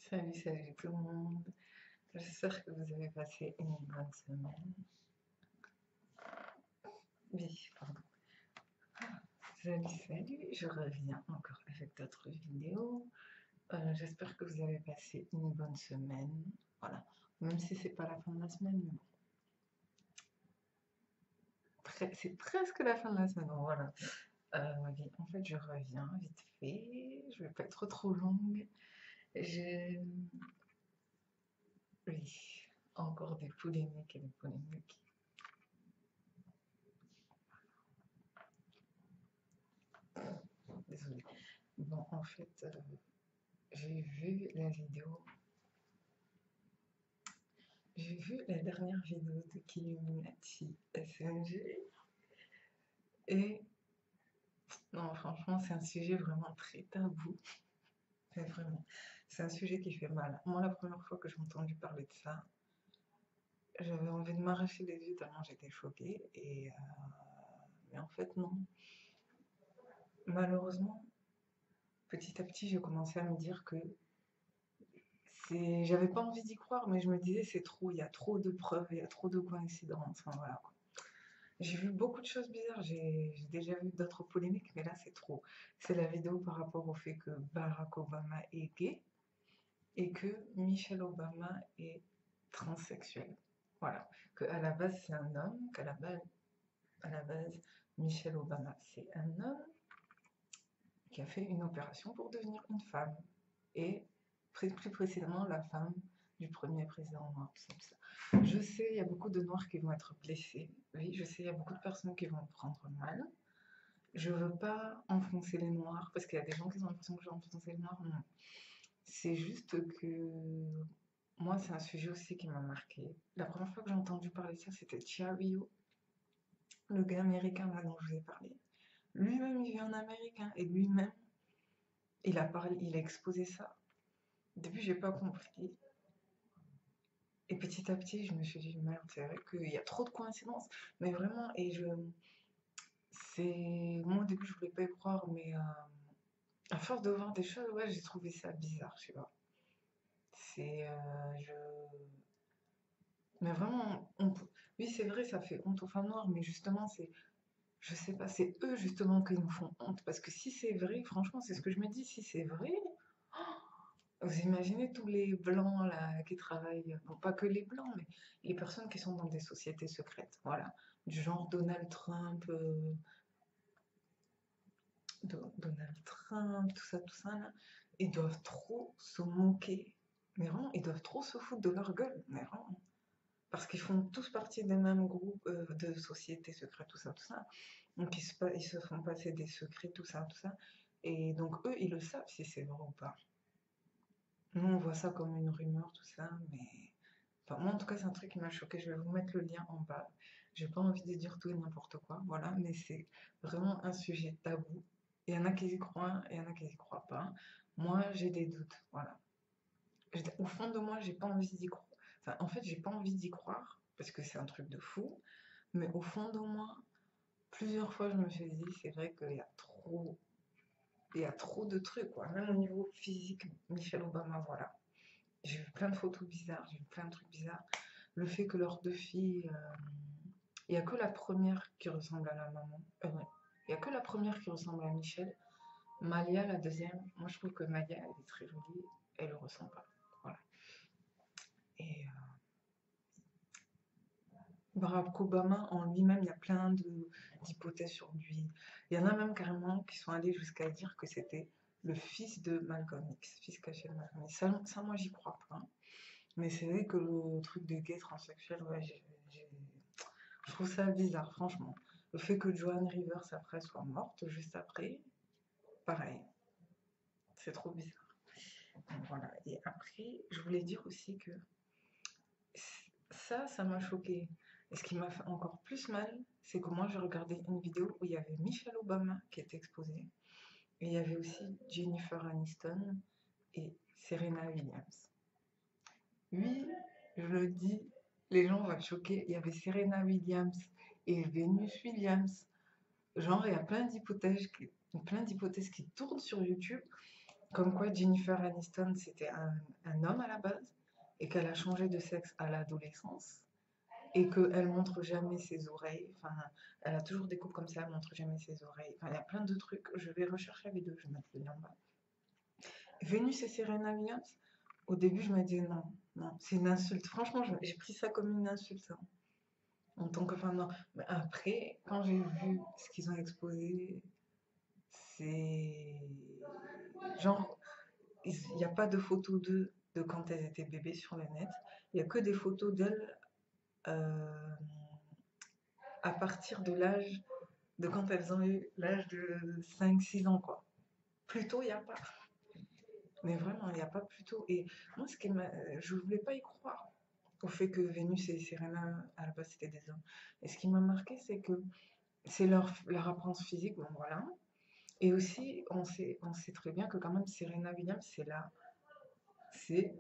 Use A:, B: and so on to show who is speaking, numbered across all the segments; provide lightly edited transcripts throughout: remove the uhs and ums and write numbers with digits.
A: Salut, salut tout le monde. J'espère que vous avez passé une bonne semaine. Oui, pardon. Salut, salut. Je reviens encore avec d'autres vidéos. J'espère que vous avez passé une bonne semaine. Voilà. Même si c'est pas la fin de la semaine, mais bon. C'est presque la fin de la semaine. Voilà. Oui, en fait, je reviens vite fait. Je vais pas être trop longue. J'ai... Oui, encore des polémiques et des polémiques. Désolée. Bon, en fait, j'ai vu la vidéo. J'ai vu la dernière vidéo de Killuminati SNG et non, franchement, c'est un sujet vraiment très tabou. Mais vraiment, c'est un sujet qui fait mal. Moi, la première fois que j'ai entendu parler de ça, j'avais envie de m'arracher les yeux tellement j'étais choquée. Mais en fait, non. Malheureusement, petit à petit, j'ai commencé à me dire que j'avais pas envie d'y croire, mais je me disais c'est trop, il y a trop de preuves, il y a trop de coïncidences. Enfin, voilà, quoi. J'ai vu beaucoup de choses bizarres, j'ai déjà vu d'autres polémiques, mais là c'est trop. C'est la vidéo par rapport au fait que Barack Obama est gay et que Michelle Obama est transsexuelle. Voilà. Que à la base c'est un homme, à la base Michelle Obama c'est un homme qui a fait une opération pour devenir une femme. Et plus précisément la femme du premier président noir, tout ça, tout ça. Je sais, il y a beaucoup de noirs qui vont être blessés. Oui, je sais, il y a beaucoup de personnes qui vont prendre mal. Je veux pas enfoncer les noirs, parce qu'il y a des gens qui ont l'impression que je vais enfoncer les noirs. Non. C'est juste que moi, c'est un sujet aussi qui m'a marqué. La première fois que j'ai entendu parler de ça, c'était Chiario, le gars américain là dont je vous ai parlé. Lui-même, il vit en Amérique, hein, et lui-même, il a exposé ça. Au début, j'ai pas compris. Et petit à petit, je me suis dit, merde, c'est vrai qu'il y a trop de coïncidences. Mais vraiment, moi au début, je voulais pas y croire, mais à force de voir des choses, ouais, j'ai trouvé ça bizarre, je sais pas. C'est, je... Mais vraiment, oui, c'est vrai, ça fait honte aux femmes noires, mais justement, je sais pas, c'est eux justement qui nous font honte. Parce que si c'est vrai, franchement, c'est ce que je me dis, si c'est vrai, vous imaginez tous les blancs là qui travaillent, bon pas que les blancs, mais les personnes qui sont dans des sociétés secrètes, voilà, du genre Donald Trump, Donald Trump, tout ça là, ils doivent trop se moquer, mais vraiment, ils doivent trop se foutre de leur gueule, mais vraiment, parce qu'ils font tous partie des mêmes groupes de sociétés secrètes, tout ça, donc ils se font passer des secrets, tout ça, et donc eux, ils le savent si c'est vrai ou pas. Nous, on voit ça comme une rumeur, tout ça, mais... Enfin, moi, en tout cas, c'est un truc qui m'a choqué. Je vais vous mettre le lien en bas. J'ai pas envie de dire tout et n'importe quoi, voilà, mais c'est vraiment un sujet tabou. Il y en a qui y croient, et il y en a qui y croient pas. Moi, j'ai des doutes, voilà. Au fond de moi, j'ai pas envie d'y croire. Enfin, en fait, j'ai pas envie d'y croire, parce que c'est un truc de fou, mais au fond de moi, plusieurs fois, je me suis dit, c'est vrai il y a trop de trucs, quoi. Même au niveau physique, Michelle Obama, voilà. J'ai vu plein de photos bizarres, j'ai vu plein de trucs bizarres. Le fait que leurs deux filles, il n'y a que la première qui ressemble à la maman. Ouais. Il n'y a que la première qui ressemble à Michelle. Malia, la deuxième, moi je trouve que Malia, elle est très jolie, elle ne ressemble pas. Voilà. Et Barack Obama en lui-même, il y a plein d'hypothèses sur lui. Il y en a même carrément qui sont allés jusqu'à dire que c'était le fils de Malcolm X, fils caché de Malcolm X. Ça moi j'y crois pas. Mais c'est vrai que le truc de gay transsexuel, ouais, je trouve ça bizarre, franchement. Le fait que Joan Rivers après soit morte juste après, pareil, c'est trop bizarre. Donc voilà. Et après, je voulais dire aussi que ça m'a choqué. Et ce qui m'a fait encore plus mal, c'est que moi j'ai regardé une vidéo où il y avait Michelle Obama qui était exposée. Et il y avait aussi Jennifer Aniston et Serena Williams. Oui, je le dis, les gens vont être choqués. Il y avait Serena Williams et Venus Williams. Genre, il y a plein d'hypothèses qui tournent sur YouTube. Comme quoi Jennifer Aniston, c'était un homme à la base et qu'elle a changé de sexe à l'adolescence et qu'elle montre jamais ses oreilles. Enfin, elle a toujours des coupes comme ça, elle montre jamais ses oreilles. Enfin, il y a plein de trucs. Je vais rechercher la vidéo, je vais mettre le lien en bas. Vénus et Serena Williams, au début, je me disais non, non, c'est une insulte. Franchement, j'ai pris ça comme une insulte, hein, en tant que femme. Non. Mais après, quand j'ai vu ce qu'ils ont exposé, c'est genre, il n'y a pas de photos d'eux de quand elles étaient bébés sur le net. Il n'y a que des photos d'elles euh, à partir de l'âge de quand elles ont eu l'âge de 5 6 ans, quoi. Plus tôt, il n'y a pas. Mais vraiment, il n'y a pas plus tôt. Et moi, je ne voulais pas y croire au fait que Vénus et Serena, à la base, c'était des hommes. Et ce qui m'a marqué, c'est que c'est leur apparence physique, bon voilà. Et aussi, on sait très bien que quand même, Serena Williams, c'est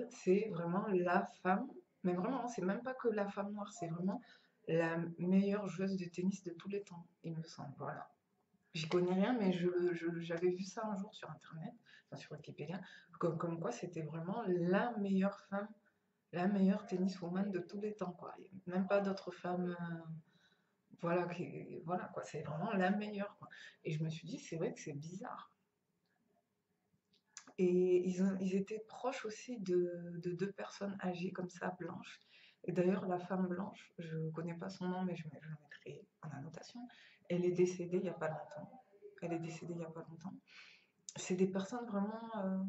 A: c'est vraiment la femme, mais vraiment, c'est même pas que la femme noire, c'est vraiment la meilleure joueuse de tennis de tous les temps, il me semble. Voilà. J'y connais rien, mais j'avais vu ça un jour sur Internet, enfin sur Wikipédia, comme quoi c'était vraiment la meilleure femme, la meilleure tenniswoman de tous les temps, quoi. Il y a même pas d'autres femmes, voilà, voilà, quoi. C'est vraiment la meilleure, quoi. Et je me suis dit, c'est vrai que c'est bizarre. Et ils étaient proches aussi de deux personnes âgées comme ça, blanches. Et d'ailleurs, la femme blanche, je ne connais pas son nom, mais je la mettrai en annotation. Elle est décédée il n'y a pas longtemps. Elle est décédée il n'y a pas longtemps. C'est des personnes vraiment.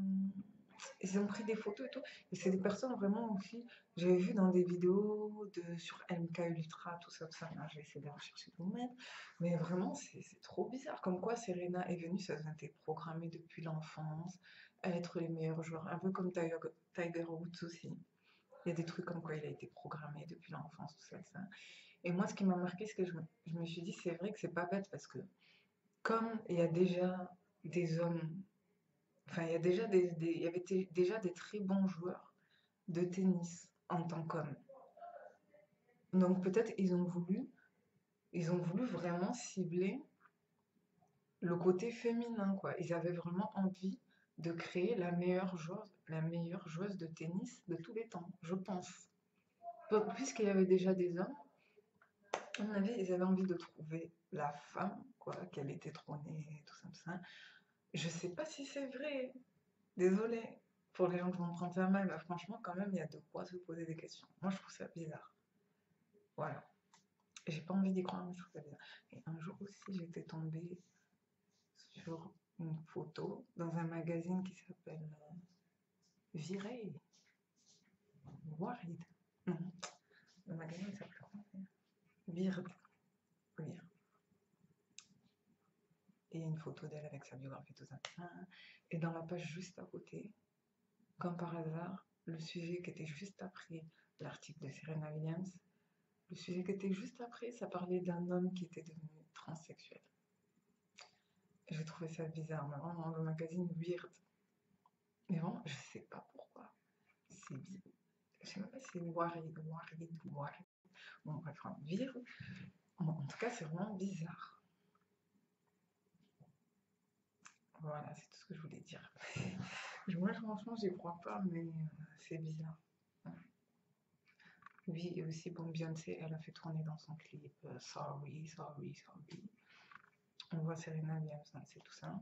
A: Ils ont pris des photos et tout. Et c'est des personnes vraiment aussi. J'avais vu dans des vidéos sur MK Ultra, tout ça, tout ça. Là, je vais essayer de rechercher pour vous mettre. Mais vraiment, c'est trop bizarre. Comme quoi, Serena est venue, ça a été programmé depuis l'enfance à être les meilleurs joueurs. Un peu comme Tiger Woods aussi. Il y a des trucs comme quoi il a été programmé depuis l'enfance, tout ça, tout ça. Et moi, ce qui m'a marqué, c'est que je me suis dit, c'est vrai que c'est pas bête parce que comme il y a déjà des hommes, enfin, il y a déjà il y avait déjà des très bons joueurs de tennis en tant qu'hommes. Donc peut-être ils ont voulu vraiment cibler le côté féminin, quoi. Ils avaient vraiment envie de créer la meilleure joueuse de tennis de tous les temps, je pense. Puisqu'il y avait déjà des hommes, à mon avis, ils avaient envie de trouver la femme, quoi, qu'elle était trônée, tout ça, tout ça. Je sais pas si c'est vrai. Désolée pour les gens qui vont prendre ça mal, mais franchement, quand même, il y a de quoi se poser des questions. Moi, je trouve ça bizarre. Voilà. J'ai pas envie d'y croire, mais je trouve ça bizarre. Et un jour aussi, j'étais tombée sur une photo dans un magazine qui s'appelle Virey. Warid. Non, le magazine s'appelle comment? Vir. Vir. Et une photo d'elle avec sa biographie, tout ça. Et dans la page juste à côté, comme par hasard, le sujet qui était juste après l'article de Serena Williams, le sujet qui était juste après, ça parlait d'un homme qui était devenu transsexuel. J'ai trouvé ça bizarre, mais vraiment, le magazine Weird. Mais vraiment, je sais pas pourquoi. C'est bizarre. Je sais même pas si c'est Warid. Bon, bref, enfin, Weird. En tout cas, c'est vraiment bizarre. Voilà, c'est tout ce que je voulais dire. Moi, franchement, j'y crois pas, mais c'est bizarre. Oui, et aussi, bon, Beyoncé, elle a fait tourner dans son clip Sorry, Sorry, Sorry. On voit Serena Williams danser tout ça.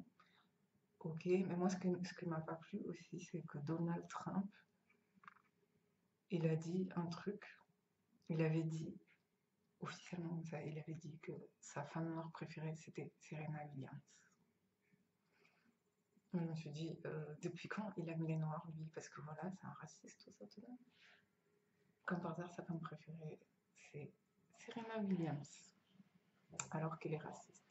A: Ok, mais moi, ce qui m'a pas plu aussi, c'est que Donald Trump, il a dit un truc. Il avait dit, officiellement, ça, il avait dit que sa femme noire préférée, c'était Serena Williams. Je me suis dit, depuis quand il aime les noirs, lui? Parce que voilà, c'est un raciste, tout ça, tout ça. Comme par hasard, sa femme préférée, c'est Serena Williams, alors qu'elle est raciste.